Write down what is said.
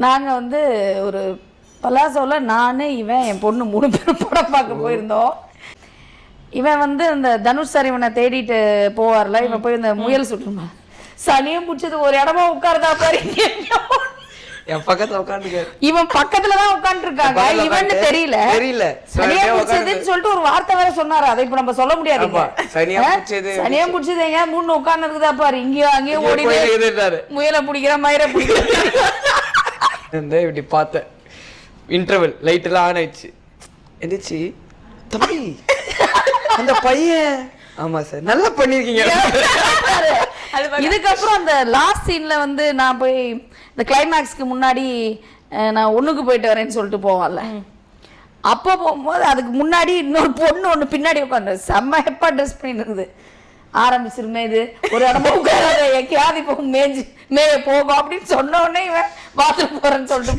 நாங்கள் வந்து ஒரு பலாசோவில் நான் இவன் என் பொண்ணு 3 பேரும் படம் பார்க்க போயிருந்தோம். இவன் வந்து இந்த தனுஷ் சார் இவனை தேடிட்டு போவார்ல, இவன் போய் இந்த முயல் சுட்டுமா சனியும் பிடிச்சது ஒரு இடமா உட்காருதா பாரு. என் பக்கத்துல உட்காந்துக்க, இவன் பக்கத்துலதான் உட்கார்ந்து இருக்காங்க, இவன்னு தெரியல சனியா பிடிச்சதுன்னு சொல்லிட்டு ஒரு வார்த்தை வேற சொன்னாரு. அதை இப்ப நம்ம சொல்ல முடியாது. சனியா பிடிச்சது எங்க 3 உட்கார்ந்து இருக்குதா பாரு, இங்கேயோ அங்கேயும் ஓடி முயலை பிடிக்கிற மயிரை பிடிக்கிற இப்படி பார்த்தேன். இன்டர்வல் லைட் எல்லாம் ஆன் ஆயிடுச்சு. எந்திரிச்சு தம்பி அந்த பையன், ஆமா சார் நல்லா பண்ணிருக்கீங்க. இதுக்கப்புறம் அந்த லாஸ்ட் சீன்ல வந்து நான் போய் இந்த கிளைமேக்ஸ்க்கு முன்னாடி நான் ஒண்ணுக்கு போயிட்டு வரேன்னு சொல்லிட்டு போவான்ல, அப்போ போகும்போது அதுக்கு முன்னாடி இன்னொரு பொண்ணு ஒண்ணு பின்னாடி உட்காந்து செம்ம ஹெப்பா ட்ரெஸ் பண்ணிட்டு இருக்குது. ஆரம்பிச்சிருமே இது ஒரு இடமா உட்காராத, எங்கேயாவது இப்போ மேய போகும் அப்படின்னு சொன்ன உடனே இவன் பாத்ரூம் போறேன்னு சொல்லிட்டு